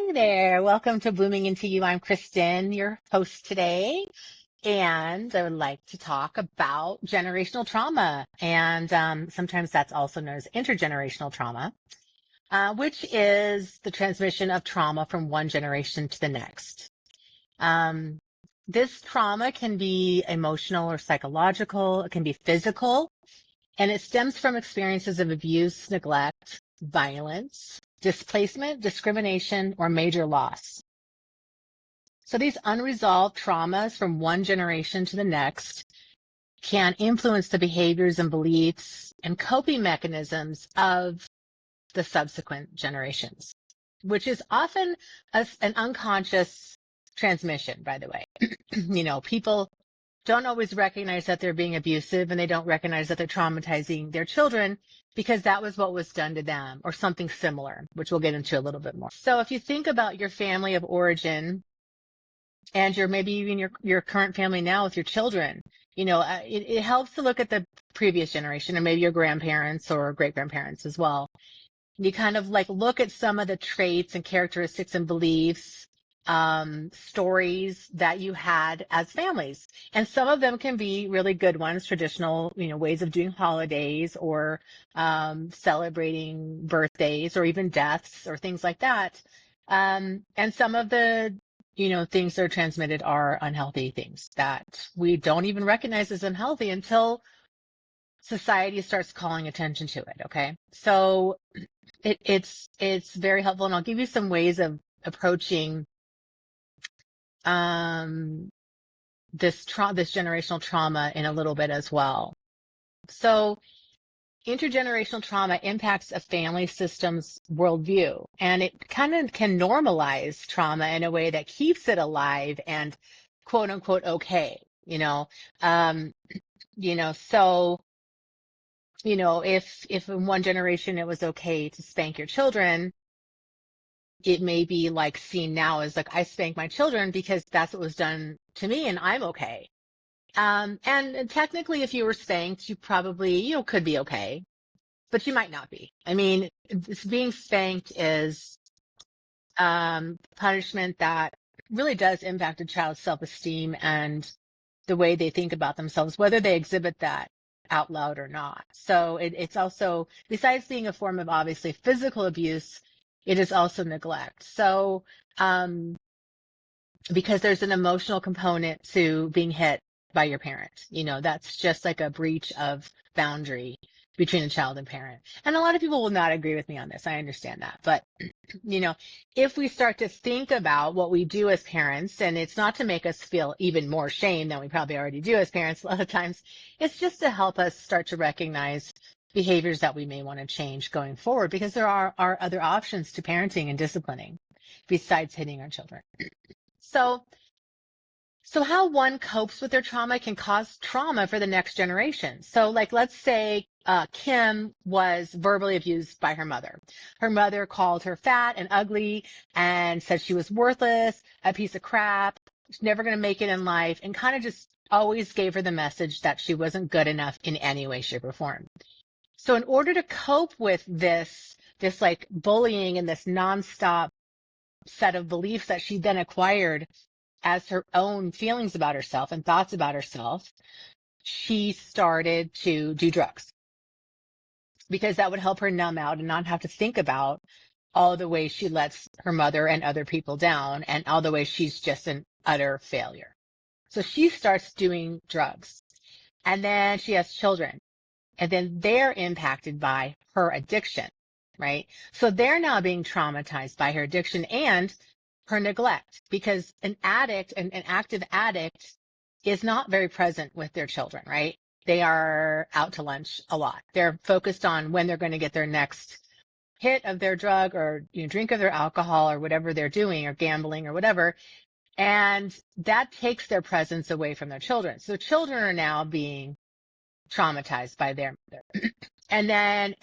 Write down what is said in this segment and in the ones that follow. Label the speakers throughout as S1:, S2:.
S1: Hi there. Welcome to Blooming Into You. I'm Kristen, your host today. And I would like to talk about generational trauma. And sometimes that's also known as intergenerational trauma, which is the transmission of trauma from one generation to the next. This trauma can be emotional or psychological. It can be physical, and it stems from experiences of abuse, neglect, violence, displacement, discrimination, or major loss. So these unresolved traumas from one generation to the next can influence the behaviors and beliefs and coping mechanisms of the subsequent generations, which is often an unconscious transmission, by the way. People don't always recognize that they're being abusive, and they don't recognize that they're traumatizing their children because that was what was done to them or something similar, which we'll get into a little bit more. So if you think about your family of origin and maybe even your current family now with your children, it helps to look at the previous generation and maybe your grandparents or great grandparents as well. You kind of like look at some of the traits and characteristics and beliefs, stories that you had as families. And some of them can be really good ones, traditional, ways of doing holidays or celebrating birthdays or even deaths or things like that. And some of the, things that are transmitted are unhealthy things that we don't even recognize as unhealthy until society starts calling attention to it. Okay. So it's very helpful. And I'll give you some ways of approaching this generational trauma in a little bit as well. So intergenerational trauma impacts a family system's worldview, and it kind of can normalize trauma in a way that keeps it alive and quote unquote okay. If in one generation it was okay to spank your children, it may be like seen now as like, I spank my children because that's what was done to me and I'm okay. And technically, if you were spanked, you probably, could be okay, but you might not be. I mean, being spanked is punishment that really does impact a child's self-esteem and the way they think about themselves, whether they exhibit that out loud or not. So it's also, besides being a form of obviously physical abuse, it is also neglect. So because there's an emotional component to being hit by your parent, that's just like a breach of boundary between a child and parent. And a lot of people will not agree with me on this. I understand that. But, if we start to think about what we do as parents, and it's not to make us feel even more shame than we probably already do as parents a lot of times, it's just to help us start to recognize behaviors that we may want to change going forward, because there are other options to parenting and disciplining besides hitting our children. So how one copes with their trauma can cause trauma for the next generation. So like, let's say Kim was verbally abused by her mother. Her mother called her fat and ugly and said she was worthless, a piece of crap, she's never going to make it in life, and kind of just always gave her the message that she wasn't good enough in any way, shape, or form. So in order to cope with this like bullying and this nonstop set of beliefs that she then acquired as her own feelings about herself and thoughts about herself, she started to do drugs because that would help her numb out and not have to think about all the ways she lets her mother and other people down and all the ways she's just an utter failure. So she starts doing drugs, and then she has children, and then they're impacted by her addiction, right? So they're now being traumatized by her addiction and her neglect, because an active addict is not very present with their children, right? They are out to lunch a lot. They're focused on when they're going to get their next hit of their drug or drink of their alcohol or whatever they're doing, or gambling or whatever. And that takes their presence away from their children. So children are now being traumatized by their mother. And then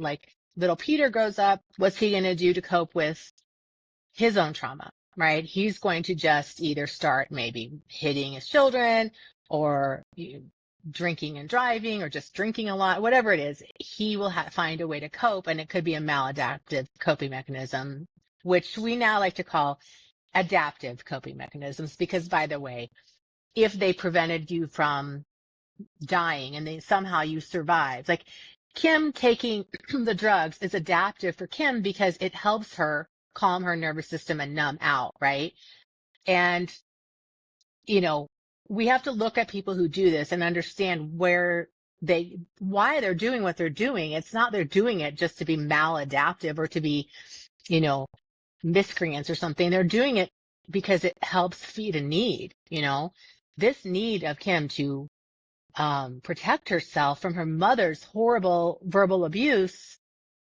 S1: like little Peter grows up, what's he going to do to cope with his own trauma, right? He's going to just either start maybe hitting his children or drinking and driving or just drinking a lot, whatever it is. He will find a way to cope, and it could be a maladaptive coping mechanism which we now like to call adaptive coping mechanisms, because by the way, if they prevented you from dying and they somehow you survived, like Kim taking the drugs is adaptive for Kim because it helps her calm her nervous system and numb out, right? And, you know, we have to look at people who do this and understand why they're doing what they're doing. It's not they're doing it just to be maladaptive or to be, you know, miscreants or something. They're doing it because it helps feed a need, this need of Kim to protect herself from her mother's horrible verbal abuse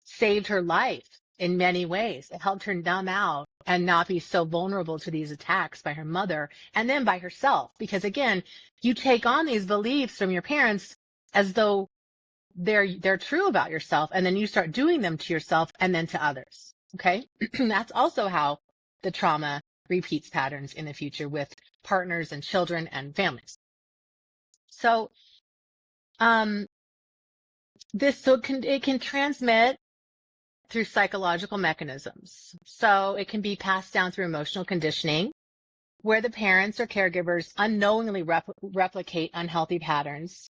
S1: saved her life in many ways. It helped her numb out and not be so vulnerable to these attacks by her mother and then by herself. Because again, you take on these beliefs from your parents as though they're true about yourself, and then you start doing them to yourself and then to others. Okay. That's also how the trauma repeats patterns in the future with partners and children and families. So, it can transmit through psychological mechanisms. So it can be passed down through emotional conditioning, where the parents or caregivers unknowingly replicate unhealthy patterns,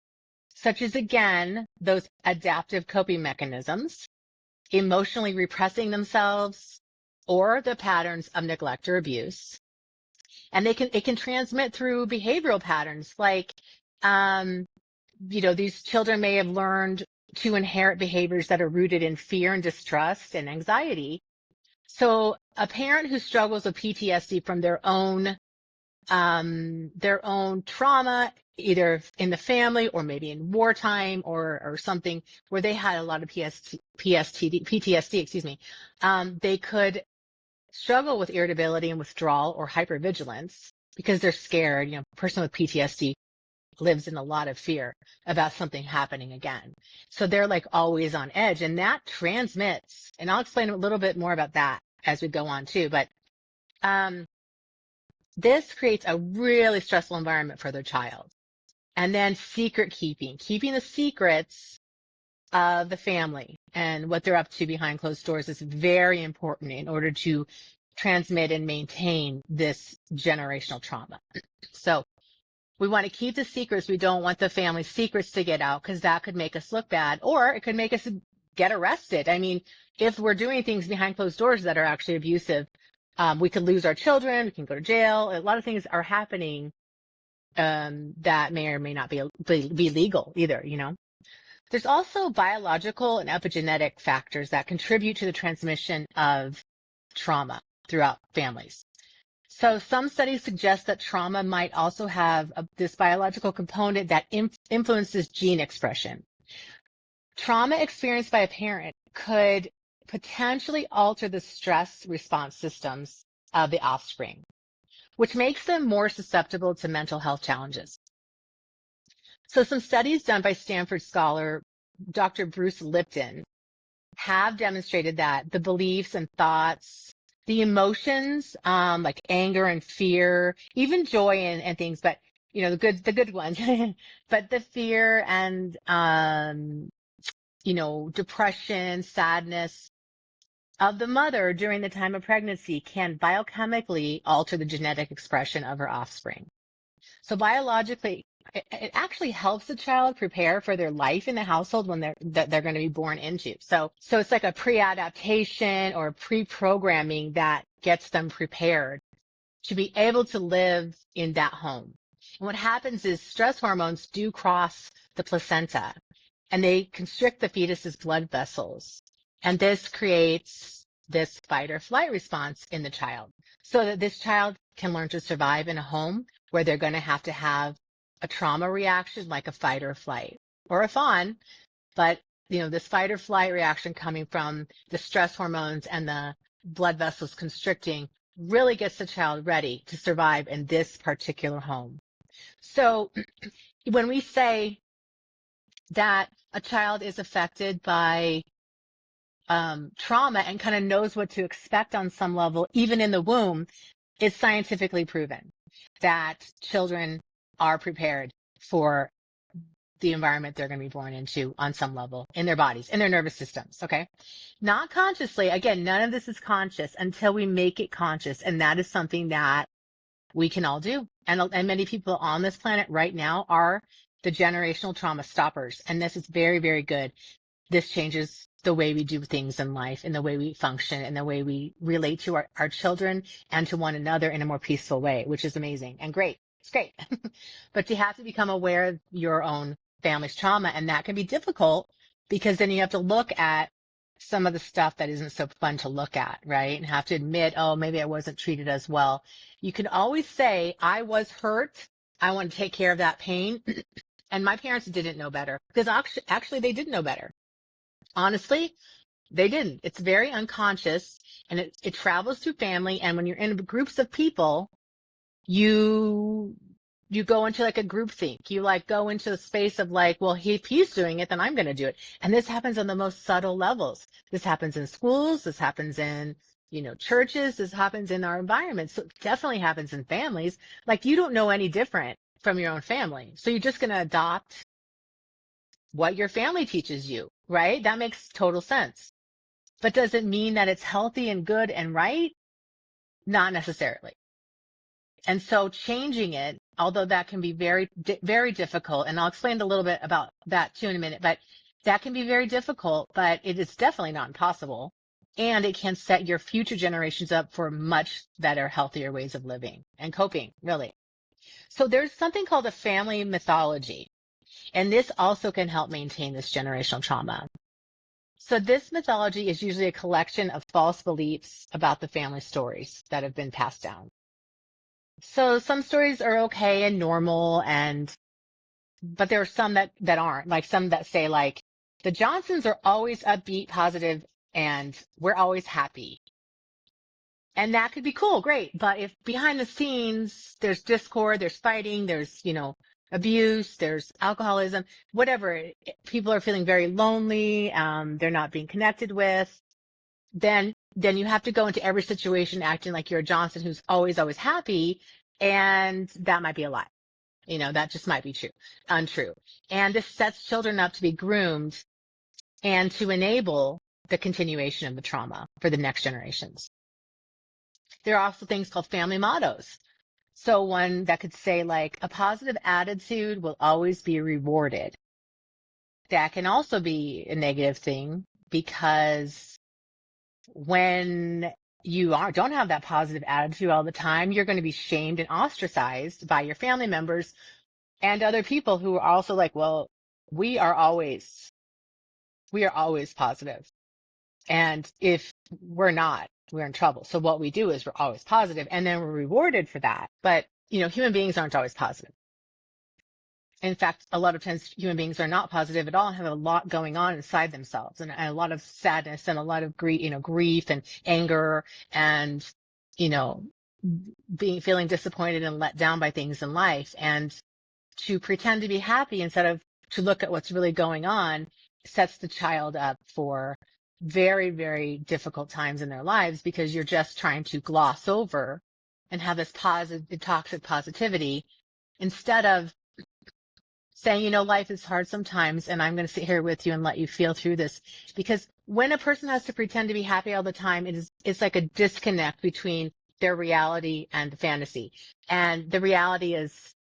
S1: such as, again, those adaptive coping mechanisms, emotionally repressing themselves, or the patterns of neglect or abuse. And it can transmit through behavioral patterns like, these children may have learned to inherit behaviors that are rooted in fear and distrust and anxiety. So a parent who struggles with PTSD from their own trauma, either in the family or maybe in wartime or something where they had a lot of PTSD, they could struggle with irritability and withdrawal or hypervigilance because they're scared. A person with PTSD lives in a lot of fear about something happening again. So they're like always on edge, and that transmits, and I'll explain a little bit more about that as we go on too. But this creates a really stressful environment for their child. And then keeping the secrets of the family and what they're up to behind closed doors is very important in order to transmit and maintain this generational trauma. So we want to keep the secrets. We don't want the family secrets to get out because that could make us look bad, or it could make us get arrested. I mean, if we're doing things behind closed doors that are actually abusive, we could lose our children. We can go to jail. A lot of things are happening that may or may not be legal either, There's also biological and epigenetic factors that contribute to the transmission of trauma throughout families. So some studies suggest that trauma might also have this biological component that influences gene expression. Trauma experienced by a parent could potentially alter the stress response systems of the offspring, which makes them more susceptible to mental health challenges. So some studies done by Stanford scholar Dr. Bruce Lipton have demonstrated that the beliefs and thoughts, the emotions, like anger and fear, even joy and things, but the good ones, but the fear and, depression, sadness of the mother during the time of pregnancy can biochemically alter the genetic expression of her offspring. So biologically, it actually helps the child prepare for their life in the household when they're going to be born into. So it's like a pre-adaptation or pre-programming that gets them prepared to be able to live in that home. And what happens is stress hormones do cross the placenta and they constrict the fetus's blood vessels. And this creates this fight or flight response in the child so that this child can learn to survive in a home where they're going to have a trauma reaction like a fight or flight or a fawn. But, this fight or flight reaction coming from the stress hormones and the blood vessels constricting really gets the child ready to survive in this particular home. So when we say that a child is affected by trauma and kind of knows what to expect on some level, even in the womb, it's scientifically proven that children are prepared for the environment they're going to be born into on some level in their bodies, in their nervous systems. Okay. Not consciously. Again, none of this is conscious until we make it conscious. And that is something that we can all do. And many people on this planet right now are the generational trauma stoppers. And this is very, very good. This changes the way we do things in life and the way we function and the way we relate to our children and to one another in a more peaceful way, which is amazing and great. It's great. But you have to become aware of your own family's trauma. And that can be difficult because then you have to look at some of the stuff that isn't so fun to look at, right? And have to admit, oh, maybe I wasn't treated as well. You can always say, I was hurt. I want to take care of that pain. And my parents didn't know better because actually they did know better. Honestly, they didn't. It's very unconscious and it travels through family. And when you're in groups of people, you go into like a group think. You like go into the space of like, well, if he's doing it, then I'm going to do it. And this happens on the most subtle levels. This happens in schools. This happens in, churches. This happens in our environments. So it definitely happens in families. Like you don't know any different from your own family. So you're just going to adopt what your family teaches you, right? That makes total sense. But does it mean that it's healthy and good and right? Not necessarily. And so changing it, although that can be very, very difficult, and I'll explain a little bit about that too in a minute, but that can be very difficult, but it is definitely not impossible. And it can set your future generations up for much better, healthier ways of living and coping, really. So there's something called a family mythology, and this also can help maintain this generational trauma. So this mythology is usually a collection of false beliefs about the family stories that have been passed down. So some stories are okay and normal, but there are some that aren't, like some that say like the Johnsons are always upbeat, positive, and we're always happy. And that could be cool, great. But if behind the scenes there's discord, there's fighting, there's, abuse, there's alcoholism, whatever, people are feeling very lonely, they're not being connected with, then you have to go into every situation acting like you're a Johnson who's always, always happy. And that might be a lie. That just might be untrue. And this sets children up to be groomed and to enable the continuation of the trauma for the next generations. There are also things called family mottos. So one that could say like a positive attitude will always be rewarded. That can also be a negative thing because when you don't have that positive attitude all the time, you're going to be shamed and ostracized by your family members and other people who are also like, well, we are always positive. And if we're not, we're in trouble. So what we do is we're always positive and then we're rewarded for that. But, human beings aren't always positive. In fact, a lot of times human beings are not positive at all and have a lot going on inside themselves and a lot of sadness and a lot of grief and anger and, feeling disappointed and let down by things in life. And to pretend to be happy instead of to look at what's really going on sets the child up for very, very difficult times in their lives because you're just trying to gloss over and have this positive, toxic positivity instead of saying, life is hard sometimes and I'm going to sit here with you and let you feel through this. Because when a person has to pretend to be happy all the time, it's like a disconnect between their reality and the fantasy. And the reality is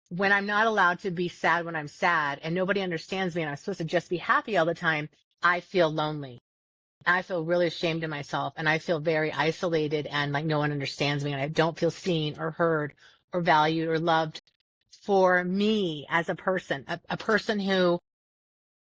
S1: when I'm not allowed to be sad when I'm sad and nobody understands me and I'm supposed to just be happy all the time, I feel lonely. I feel really ashamed of myself and I feel very isolated and like no one understands me and I don't feel seen or heard or valued or loved for me as a person, a person who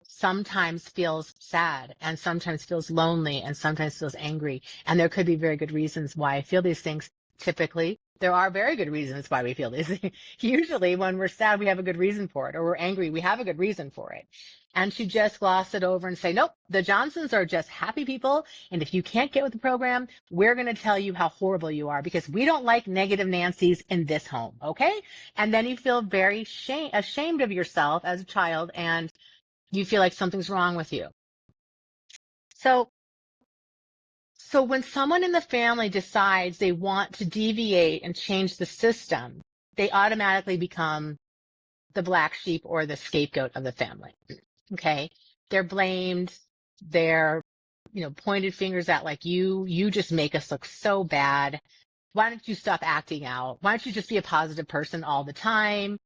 S1: sometimes feels sad and sometimes feels lonely and sometimes feels angry. And there could be very good reasons why I feel these things. Typically, there are very good reasons why we feel these things. Usually when we're sad, we have a good reason for it, or we're angry, we have a good reason for it. And to just gloss it over and say, nope, the Johnsons are just happy people. And if you can't get with the program, we're going to tell you how horrible you are because we don't like negative Nancys in this home. Okay. And then you feel very ashamed of yourself as a child and you feel like something's wrong with you. So when someone in the family decides they want to deviate and change the system, they automatically become the black sheep or the scapegoat of the family. Okay. They're blamed. They're, pointed fingers at like you just make us look so bad. Why don't you stop acting out? Why don't you just be a positive person all the time?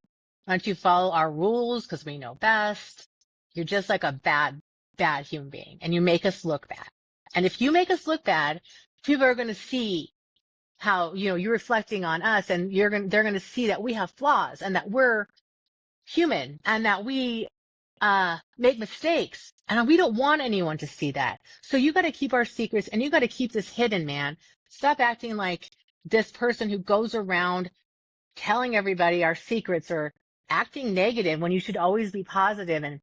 S1: Why don't you follow our rules? Cause we know best. You're just like a bad human being and you make us look bad. And if you make us look bad, people are going to see how, you're reflecting on us and they're going to see that we have flaws and that we're human and that we make mistakes. And we don't want anyone to see that. So you got to keep our secrets and you got to keep this hidden, man. Stop acting like this person who goes around telling everybody our secrets or acting negative when you should always be positive and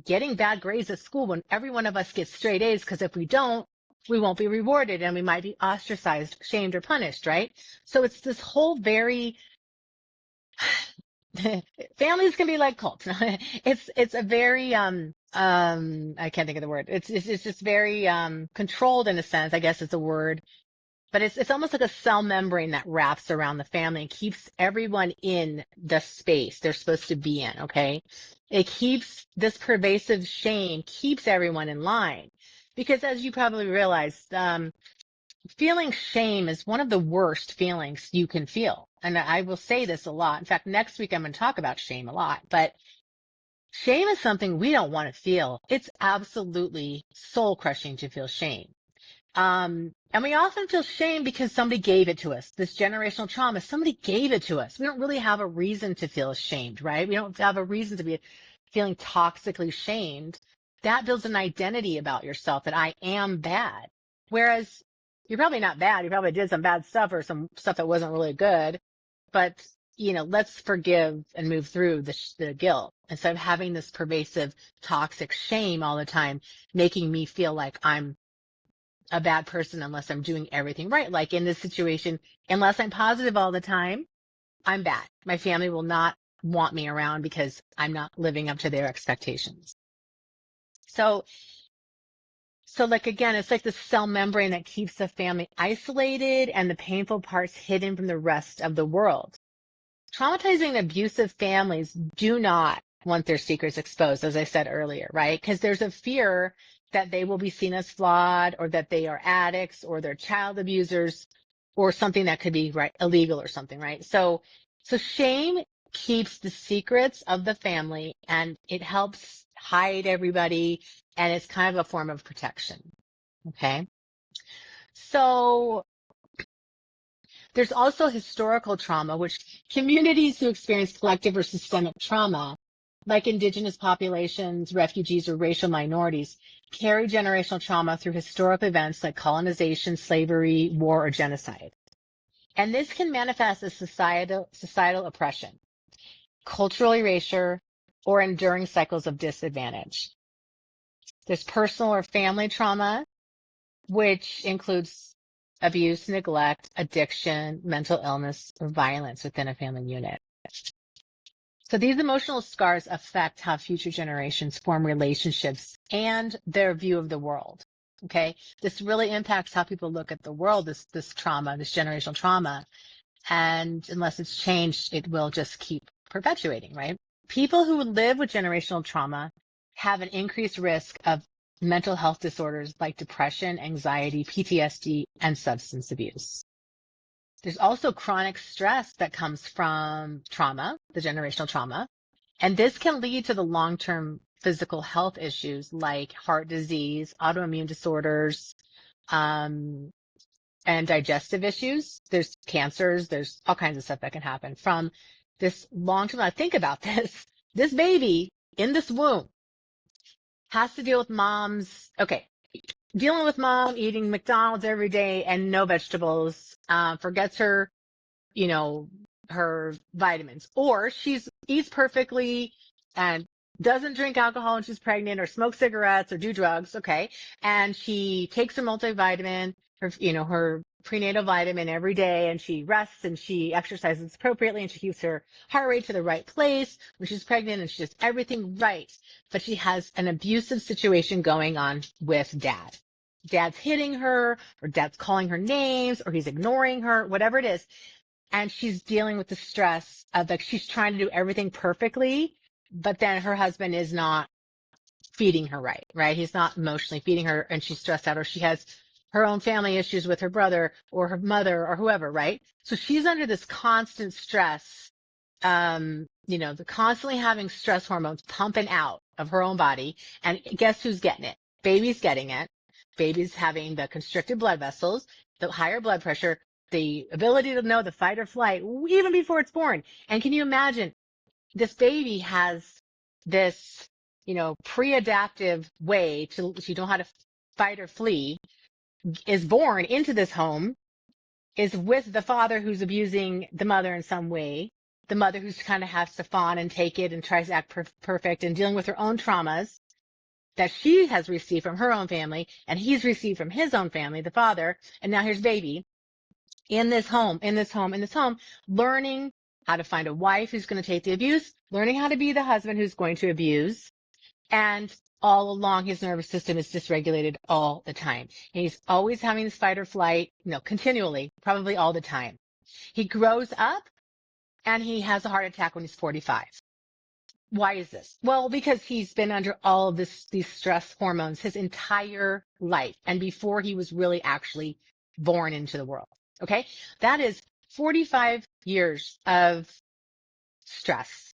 S1: getting bad grades at school when every one of us gets straight A's because if we don't, we won't be rewarded and we might be ostracized, shamed, or punished, right? So it's this whole very families can be like cults. It's a very I can't think of the word. It's just very controlled in a sense, I guess is a word. But it's almost like a cell membrane that wraps around the family and keeps everyone in the space they're supposed to be in, okay? It keeps this pervasive shame, keeps everyone in line. Because as you probably realized, feeling shame is one of the worst feelings you can feel. And I will say this a lot. In fact, next week I'm going to talk about shame a lot. But shame is something we don't want to feel. It's absolutely soul crushing to feel shame. And we often feel shame because somebody gave it to us. This generational trauma, somebody gave it to us. We don't really have a reason to feel ashamed, right? We don't have a reason to be feeling toxically shamed. That builds an identity about yourself that I am bad. Whereas you're probably not bad. You probably did some bad stuff or some stuff that wasn't really good. But, let's forgive and move through the guilt instead of having this pervasive toxic shame all the time, making me feel like I'm a bad person unless I'm doing everything right. Like in this situation, unless I'm positive all the time, I'm bad. My family will not want me around because I'm not living up to their expectations. So like again, it's like the cell membrane that keeps the family isolated and the painful parts hidden from the rest of the world. Traumatizing and abusive families do not want their secrets exposed, as I said earlier, right? Because there's a fear that they will be seen as flawed or that they are addicts or they're child abusers or something that could be illegal or something, right? So shame keeps the secrets of the family and it helps hide everybody and it's kind of a form of protection. Okay. So there's also historical trauma, which communities who experience collective or systemic trauma, like indigenous populations, refugees, or racial minorities, carry generational trauma through historical events like colonization, slavery, war, or genocide. And this can manifest as societal oppression, cultural erasure, or enduring cycles of disadvantage. There's personal or family trauma, which includes abuse, neglect, addiction, mental illness, or violence within a family unit. So these emotional scars affect how future generations form relationships and their view of the world. Okay. This really impacts how people look at the world, this trauma, this generational trauma. And unless it's changed, it will just keep perpetuating, right? People who live with generational trauma have an increased risk of mental health disorders like depression, anxiety, PTSD, and substance abuse. There's also chronic stress that comes from trauma, the generational trauma, and this can lead to the long-term physical health issues like heart disease, autoimmune disorders, and digestive issues. There's cancers, there's all kinds of stuff that can happen from this long-term. Now think about this. This baby in this womb has to deal with dealing with mom eating McDonald's every day and no vegetables, forgets her, her vitamins, or eats perfectly and doesn't drink alcohol and she's pregnant or smoke cigarettes or do drugs. Okay. And she takes her multivitamin, her prenatal vitamin every day and she rests and she exercises appropriately and she keeps her heart rate to the right place when she's pregnant and she does everything right. But she has an abusive situation going on with dad. Dad's hitting her or dad's calling her names or he's ignoring her, whatever it is. and she's dealing with the stress of like, she's trying to do everything perfectly, but then her husband is not feeding her right, right? He's not emotionally feeding her and she's stressed out, or she has her own family issues with her brother or her mother or whoever, right? So she's under this constant stress, the constantly having stress hormones pumping out of her own body. And guess who's getting it? Baby's getting it. Baby's having the constricted blood vessels, the higher blood pressure, the ability to know the fight or flight even before it's born. And can you imagine this baby has this, pre-adaptive way to know how to fight or flee, is born into this home, is with the father who's abusing the mother in some way, the mother who's kind of has to fawn and take it and tries to act perfect and dealing with her own traumas that she has received from her own family and he's received from his own family, the father. And now here's baby in this home, learning how to find a wife who's going to take the abuse, learning how to be the husband who's going to abuse. And all along, his nervous system is dysregulated all the time. And he's always having this fight or flight, continually, probably all the time. He grows up and he has a heart attack when he's 45. Why is this? Well, because he's been under all of these stress hormones his entire life and before he was really actually born into the world. Okay. That is 45 years of stress.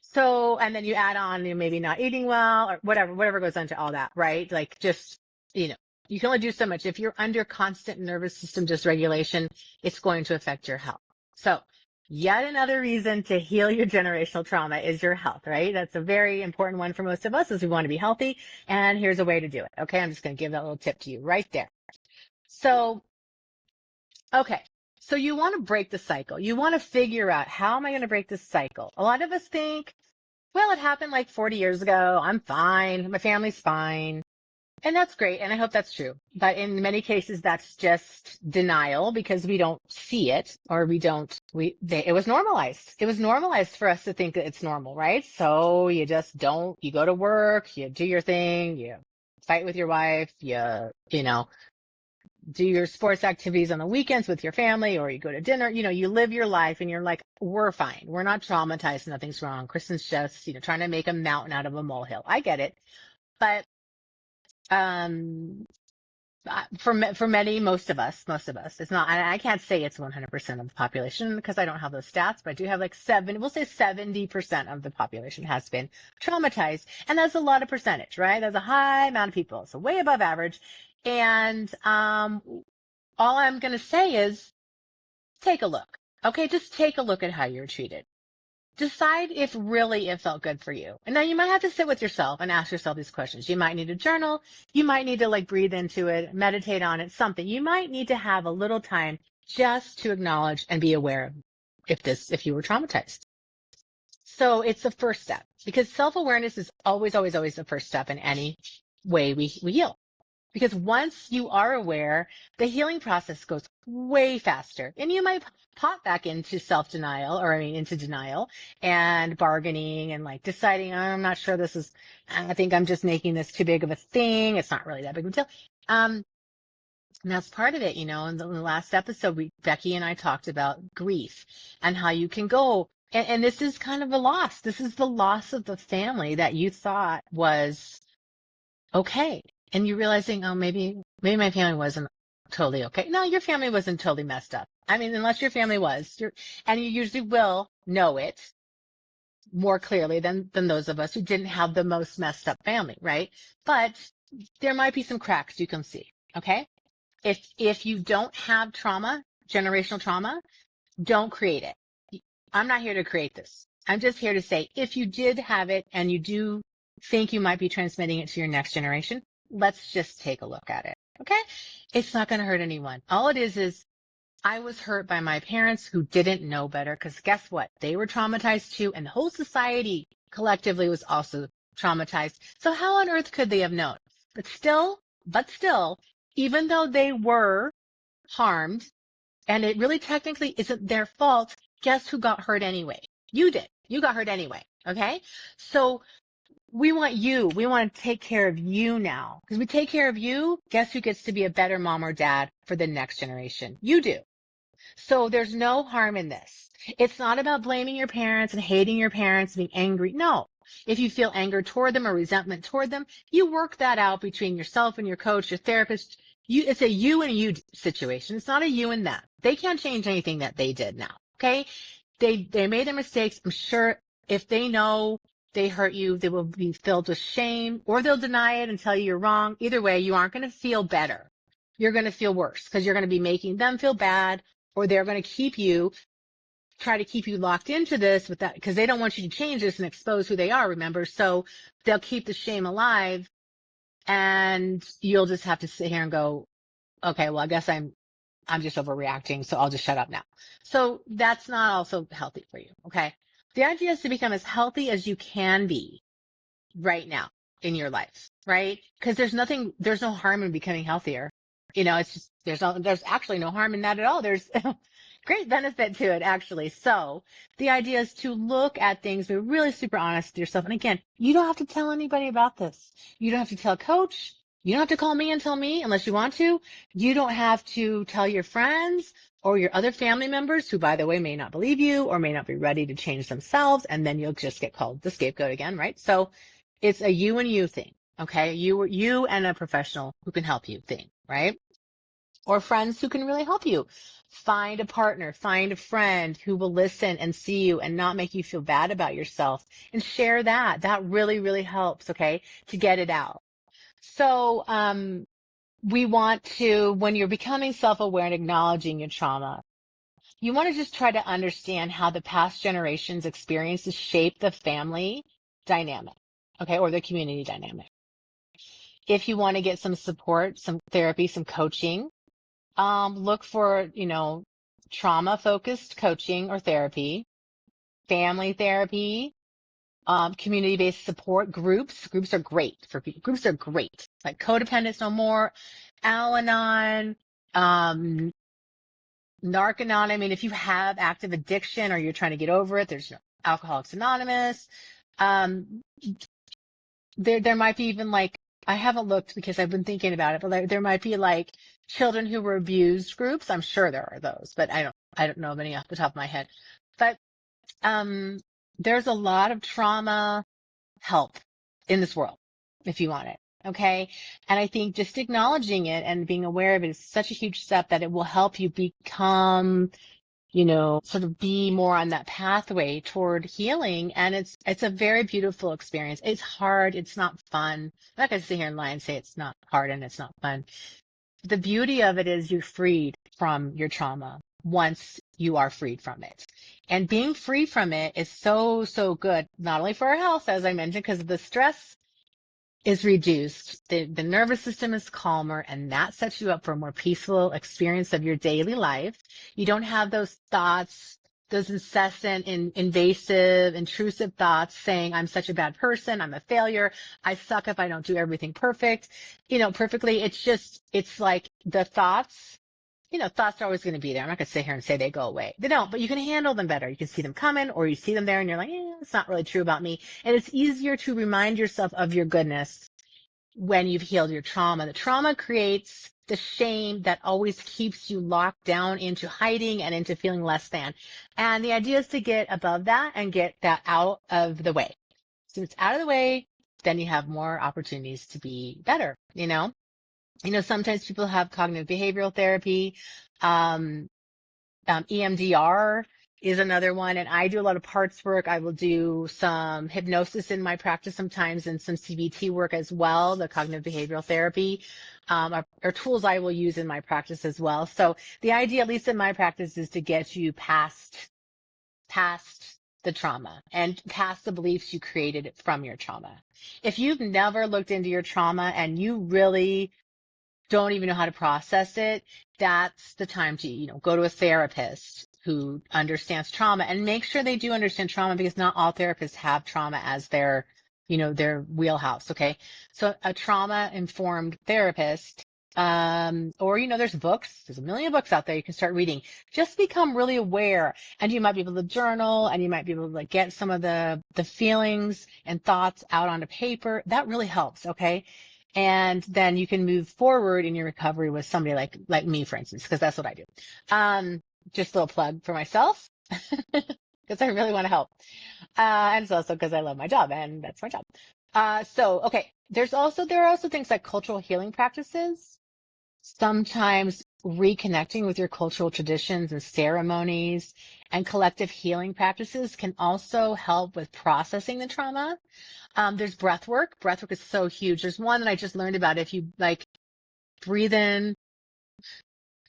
S1: So, and then you add on, maybe not eating well or whatever goes into all that, right? Like just, you can only do so much. If you're under constant nervous system dysregulation, it's going to affect your health. So yet another reason to heal your generational trauma is your health, right? That's a very important one for most of us is we want to be healthy. And here's a way to do it. Okay. I'm just going to give that little tip to you right there. So, okay. So you want to break the cycle. You want to figure out, how am I going to break this cycle? A lot of us think, well, it happened like 40 years ago. I'm fine. My family's fine. And that's great. And I hope that's true. But in many cases, that's just denial because we don't see it or it was normalized. It was normalized for us to think that it's normal, right? So you just you go to work, you do your thing, you fight with your wife, do your sports activities on the weekends with your family, or you go to dinner, you live your life and you're like, we're fine. We're not traumatized. Nothing's wrong. Kristen's just, trying to make a mountain out of a molehill. I get it. But, for most of us, it's not, I can't say it's 100% of the population because I don't have those stats, but I do have like we'll say 70% of the population has been traumatized. And that's a lot of percentage, right? That's a high amount of people. So way above average. And, all I'm going to say is take a look. Okay. Just take a look at how you're treated. Decide if really it felt good for you. And now you might have to sit with yourself and ask yourself these questions. You might need a journal. You might need to like breathe into it, meditate on it, something. You might need to have a little time just to acknowledge and be aware of if you were traumatized. So it's the first step because self-awareness is always, always, always the first step in any way we heal. Because once you are aware, the healing process goes way faster. And you might pop back into into denial and bargaining and like deciding, I'm not sure I think I'm just making this too big of a thing. It's not really that big of a deal. And that's part of it, in the last episode, Becky and I talked about grief and how you can go. And this is kind of a loss. This is the loss of the family that you thought was okay. And you're realizing, oh, maybe my family wasn't totally okay. No, your family wasn't totally messed up. I mean, unless your family was, and you usually will know it more clearly than those of us who didn't have the most messed up family, right? But there might be some cracks you can see. Okay. If you don't have trauma, generational trauma, don't create it. I'm not here to create this. I'm just here to say, if you did have it and you do think you might be transmitting it to your next generation, let's just take a look at it. Okay. It's not going to hurt anyone. All it is I was hurt by my parents who didn't know better because guess what? They were traumatized too. And the whole society collectively was also traumatized. So how on earth could they have known? But still, even though they were harmed and it really technically isn't their fault, guess who got hurt anyway? You did. You got hurt anyway. Okay. So we want to take care of you now. Because we take care of you, guess who gets to be a better mom or dad for the next generation? You do. So there's no harm in this. It's not about blaming your parents and hating your parents, being angry. No. If you feel anger toward them or resentment toward them, you work that out between yourself and your coach, your therapist. It's a you and you situation. It's not a you and them. They can't change anything that they did now. Okay. They made their mistakes. I'm sure if they know they hurt you, they will be filled with shame, or they'll deny it and tell you you're wrong. Either way, you aren't going to feel better. You're going to feel worse because you're going to be making them feel bad, or they're going to try to keep you locked into this with that, because they don't want you to change this and expose who they are, remember? So they'll keep the shame alive, and you'll just have to sit here and go, okay, well, I guess I'm just overreacting, so I'll just shut up now. So that's not also healthy for you. Okay. The idea is to become as healthy as you can be right now in your life, right? Because there's no harm in becoming healthier. It's just, there's actually no harm in that at all. There's great benefit to it, actually. So the idea is to look at things, be really super honest with yourself. And again, you don't have to tell anybody about this. You don't have to tell a coach. You don't have to call me and tell me unless you want to. You don't have to tell your friends or your other family members who, by the way, may not believe you or may not be ready to change themselves. And then you'll just get called the scapegoat again, right? So it's a you and you thing. Okay. You and a professional who can help you thing, right? Or friends who can really help you. Find a partner, find a friend who will listen and see you and not make you feel bad about yourself, and share that. That really, really helps. Okay. To get it out. So, we want to, when you're becoming self-aware and acknowledging your trauma, you want to just try to understand how the past generations' experiences shape the family dynamic, okay, or the community dynamic. If you want to get some support, some therapy, some coaching, look for, trauma-focused coaching or therapy, family therapy, community-based support groups. Groups are great for people. Groups are great. Like Codependence No More, Al-Anon, Narc-Anon. I mean, if you have active addiction or you're trying to get over it, there's Alcoholics Anonymous. Um, there might be even like, I haven't looked because I've been thinking about it, but there might be like children who were abused groups. I'm sure there are those, but I don't know of any off the top of my head. But there's a lot of trauma help in this world if you want it. Okay. And I think just acknowledging it and being aware of it is such a huge step that it will help you become, sort of be more on that pathway toward healing. And it's a very beautiful experience. It's hard. It's not fun. I'm not going to sit here and lie and say it's not hard and it's not fun. The beauty of it is you're freed from your trauma once you are freed from it. And being free from it is so, so good, not only for our health, as I mentioned, because the stress is reduced, the nervous system is calmer, and that sets you up for a more peaceful experience of your daily life. You don't have those thoughts, those incessant, invasive, intrusive thoughts saying, I'm such a bad person, I'm a failure, I suck if I don't do everything perfectly. It's like the thoughts, thoughts are always going to be there. I'm not going to sit here and say they go away. They don't, but you can handle them better. You can see them coming, or you see them there and you're like, it's not really true about me. And it's easier to remind yourself of your goodness when you've healed your trauma. The trauma creates the shame that always keeps you locked down into hiding and into feeling less than. And the idea is to get above that and get that out of the way. So it's out of the way, then you have more opportunities to be better. Sometimes people have cognitive behavioral therapy. EMDR is another one. And I do a lot of parts work. I will do some hypnosis in my practice sometimes and some CBT work as well, the cognitive behavioral therapy, are tools I will use in my practice as well. So the idea, at least in my practice, is to get you past the trauma and past the beliefs you created from your trauma. If you've never looked into your trauma and you really don't even know how to process it, that's the time to, go to a therapist who understands trauma, and make sure they do understand trauma, because not all therapists have trauma as their wheelhouse. Okay. So a trauma informed therapist, or, there's books, there's a million books out there you can start reading. Just become really aware, and you might be able to journal, and you might be able to get some of the feelings and thoughts out onto paper. That really helps. Okay. And then you can move forward in your recovery with somebody like me, for instance, because that's what I do. just a little plug for myself because I really want to help. And it's also because I love my job and that's my job. Okay. There are also things like cultural healing practices. Sometimes reconnecting with your cultural traditions and ceremonies and collective healing practices can also help with processing the trauma. There's breath work. Breath work is so huge. There's one that I just learned about. If you like breathe in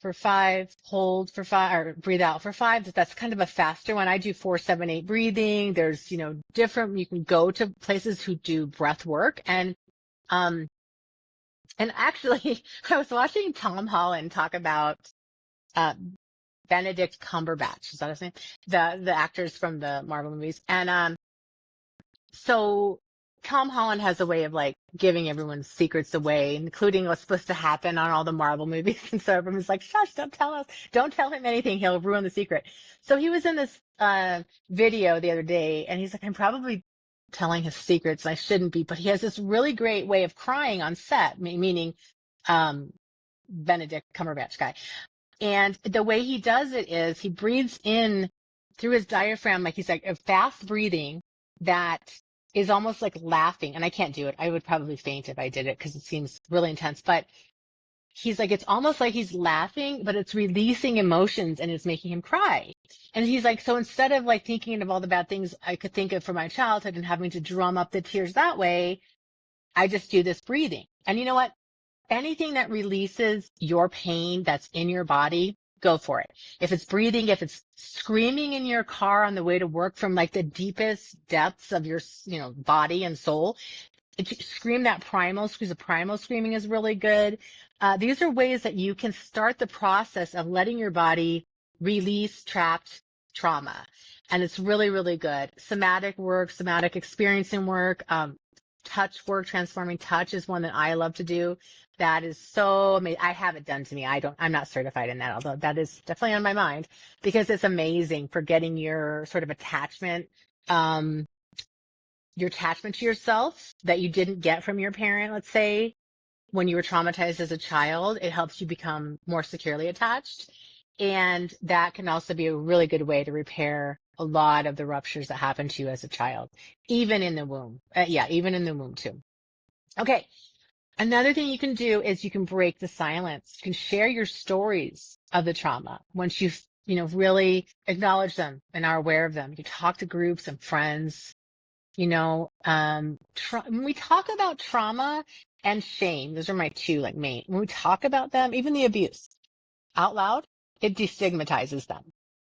S1: for 5, hold for 5, or breathe out for 5, that's kind of a faster one. I do 4-7-8 breathing. There's, different, you can go to places who do breath work. Um, and actually I was watching Tom Holland talk about, uh, Benedict Cumberbatch. Is that his name? The actors from the Marvel movies. So Tom Holland has a way of like giving everyone's secrets away, including what's supposed to happen on all the Marvel movies. And so everyone's like, shush, don't tell us. Don't tell him anything. He'll ruin the secret. So he was in this video the other day and he's like, I'm probably telling his secrets. And I shouldn't be, but he has this really great way of crying on set, meaning um, Benedict Cumberbatch guy. And the way he does it is he breathes in through his diaphragm, like he's like a fast breathing that is almost like laughing. And I can't do it. I would probably faint if I did it because it seems really intense. But he's like, it's almost like he's laughing, but it's releasing emotions and it's making him cry. And he's like, so instead of like thinking of all the bad things I could think of from my childhood and having to drum up the tears that way, I just do this breathing. And you know what? Anything that releases your pain that's in your body, go for it. If it's breathing, if it's screaming in your car on the way to work from like the deepest depths of your, body and soul, scream that primal, because the primal screaming is really good. These are ways that you can start the process of letting your body release trapped trauma. And it's really, really good. Somatic work, somatic experiencing work, touch work, transforming touch is one that I love to do. That is so amazing. I have it done to me. I'm not certified in that, although that is definitely on my mind because it's amazing for getting your sort of attachment, your attachment to yourself that you didn't get from your parent, let's say, when you were traumatized as a child. It helps you become more securely attached. And that can also be a really good way to repair a lot of the ruptures that happened to you as a child, even in the womb. Even in the womb too. Okay. Another thing you can do is you can break the silence. You can share your stories of the trauma once you've, really acknowledge them and are aware of them. You talk to groups and friends, when we talk about trauma and shame, those are my two like main, when we talk about them, even the abuse out loud, it destigmatizes them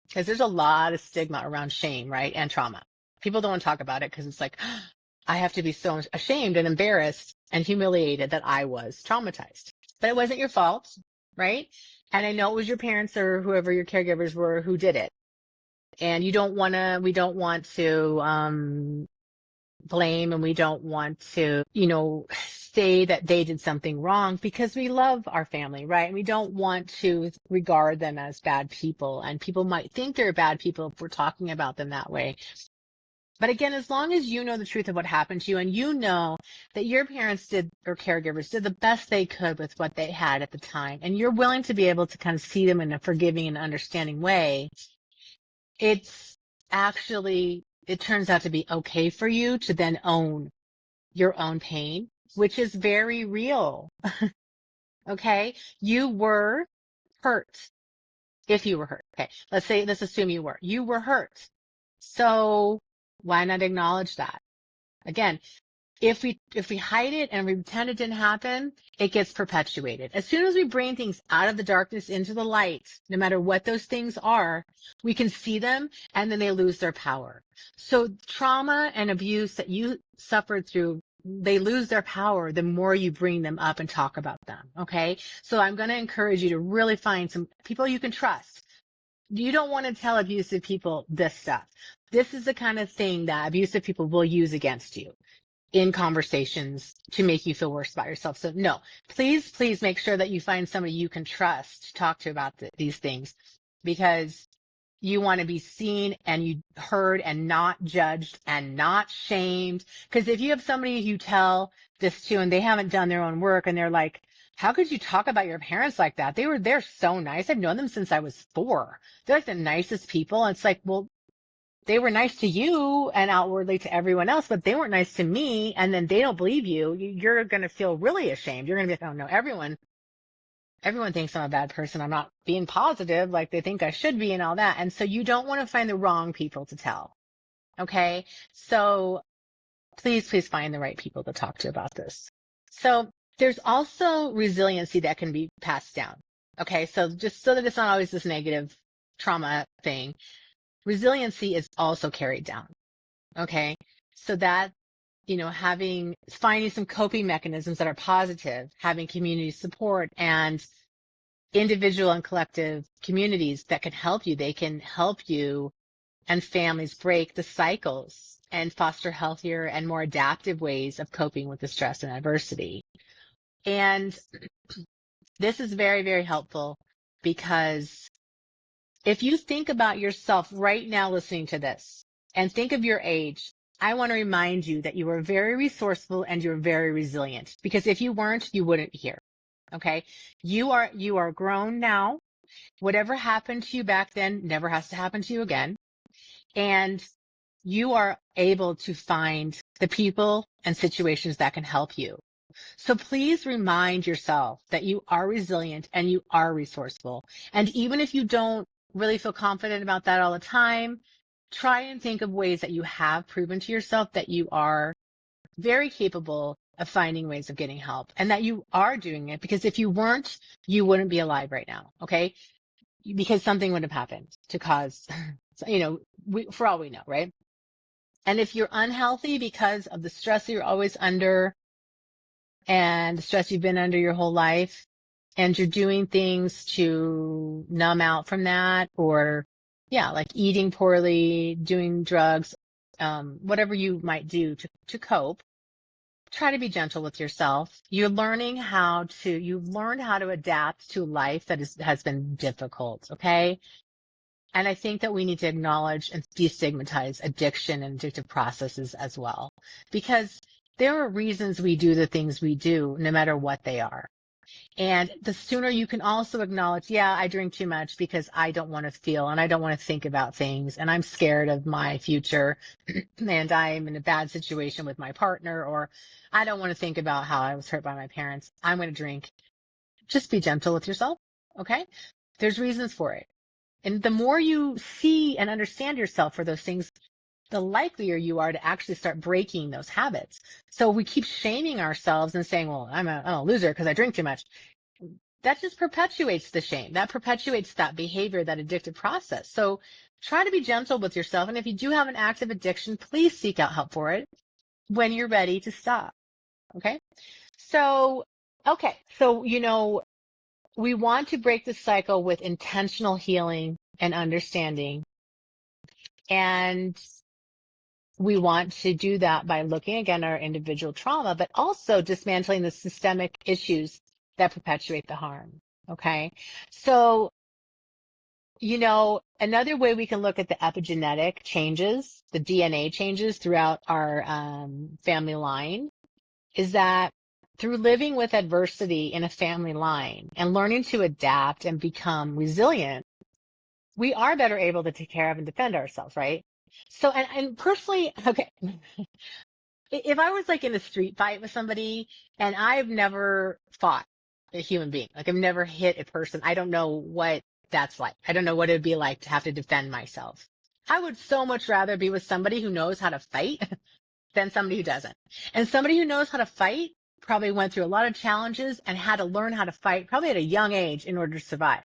S1: because there's a lot of stigma around shame, right? And trauma. People don't want to talk about it because it's like, I have to be so ashamed and embarrassed and humiliated that I was traumatized. But it wasn't your fault, right? And I know it was your parents or whoever your caregivers were who did it. And we don't want to blame, and we don't want to, say that they did something wrong because we love our family, right? And we don't want to regard them as bad people. And people might think they're bad people if we're talking about them that way. But again, as long as you know the truth of what happened to you and you know that your parents did or caregivers did the best they could with what they had at the time, and you're willing to be able to kind of see them in a forgiving and understanding way, it turns out to be okay for you to then own your own pain, which is very real. Okay. You were hurt. If you were hurt. Okay. Let's assume you were hurt. So why not acknowledge that? Again, if we hide it and we pretend it didn't happen, it gets perpetuated. As soon as we bring things out of the darkness into the light, no matter what those things are, we can see them and then they lose their power. So trauma and abuse that you suffered through, they lose their power the more you bring them up and talk about them. Okay. So I'm going to encourage you to really find some people you can trust. You don't want to tell abusive people this stuff. This is the kind of thing that abusive people will use against you in conversations to make you feel worse about yourself. So no, please make sure that you find somebody you can trust to talk to about these things, because you want to be seen and you heard and not judged and not shamed. Because if you have somebody you tell this to and they haven't done their own work and they're like, how could you talk about your parents like that? They're so nice. I've known them since I was 4. They're like the nicest people. And it's like, well, they were nice to you and outwardly to everyone else, but they weren't nice to me. And then they don't believe you. You're going to feel really ashamed. You're going to be like, oh no, everyone thinks I'm a bad person. I'm not being positive like they think I should be and all that. And so you don't want to find the wrong people to tell. Okay. So please find the right people to talk to about this. So there's also resiliency that can be passed down. Okay. So just so that it's not always this negative trauma thing, resiliency is also carried down. Okay. So that, finding some coping mechanisms that are positive, having community support and individual and collective communities that can help you. They can help you and families break the cycles and foster healthier and more adaptive ways of coping with the stress and adversity. And this is very, very helpful because if you think about yourself right now listening to this and think of your age, I want to remind you that you are very resourceful and you're very resilient, because if you weren't, you wouldn't be here. Okay. You are grown now. Whatever happened to you back then never has to happen to you again. And you are able to find the people and situations that can help you. So please remind yourself that you are resilient and you are resourceful. And even if you don't really feel confident about that all the time, try and think of ways that you have proven to yourself that you are very capable of finding ways of getting help and that you are doing it, because if you weren't, you wouldn't be alive right now. Okay. Because something would have happened to cause, for all we know, right? And if you're unhealthy because of the stress you're always under and the stress you've been under your whole life, and you're doing things to numb out from that, or like eating poorly, doing drugs, whatever you might do to cope, try to be gentle with yourself. You've learned how to adapt to a life that has been difficult. Okay. And I think that we need to acknowledge and destigmatize addiction and addictive processes as well, because there are reasons we do the things we do, no matter what they are. And the sooner you can also acknowledge, I drink too much because I don't want to feel and I don't want to think about things and I'm scared of my future and I'm in a bad situation with my partner, or I don't want to think about how I was hurt by my parents. I'm going to drink. Just be gentle with yourself. Okay. There's reasons for it. And the more you see and understand yourself for those things, the likelier you are to actually start breaking those habits. So we keep shaming ourselves and saying, well, I'm a loser because I drink too much. That just perpetuates the shame. That perpetuates that behavior, that addictive process. So try to be gentle with yourself. And if you do have an active addiction, please seek out help for it when you're ready to stop. Okay. So, we want to break the cycle with intentional healing and understanding. And we want to do that by looking again at our individual trauma, but also dismantling the systemic issues that perpetuate the harm. Okay. So, another way we can look at the epigenetic changes, the DNA changes throughout our family line, is that through living with adversity in a family line and learning to adapt and become resilient, we are better able to take care of and defend ourselves, right? So, and personally, okay, if I was like in a street fight with somebody and I've never fought a human being, like I've never hit a person, I don't know what that's like. I don't know what it'd be like to have to defend myself. I would so much rather be with somebody who knows how to fight than somebody who doesn't. And somebody who knows how to fight probably went through a lot of challenges and had to learn how to fight probably at a young age in order to survive.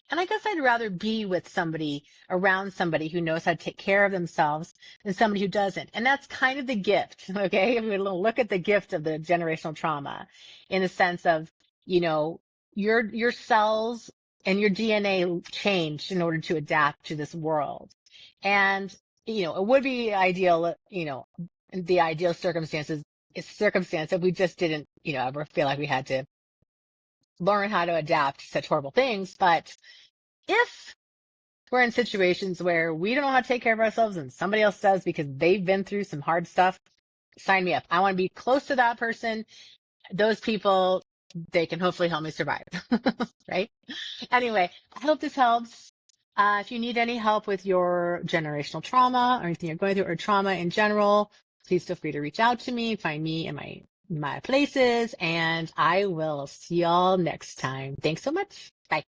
S1: And I guess I'd rather be with somebody, around somebody who knows how to take care of themselves than somebody who doesn't. And that's kind of the gift, okay? If we look at the gift of the generational trauma in the sense of, your cells and your DNA changed in order to adapt to this world. And, it would be ideal, the ideal circumstance if we just didn't, ever feel like we had to learn how to adapt to such horrible things. But if we're in situations where we don't know how to take care of ourselves and somebody else does because they've been through some hard stuff, sign me up. I want to be close to that person, those people, they can hopefully help me survive. Right? Anyway, I hope this helps. If you need any help with your generational trauma or anything you're going through or trauma in general, please feel free to reach out to me, find me in my places, and I will see y'all next time. Thanks so much. Bye.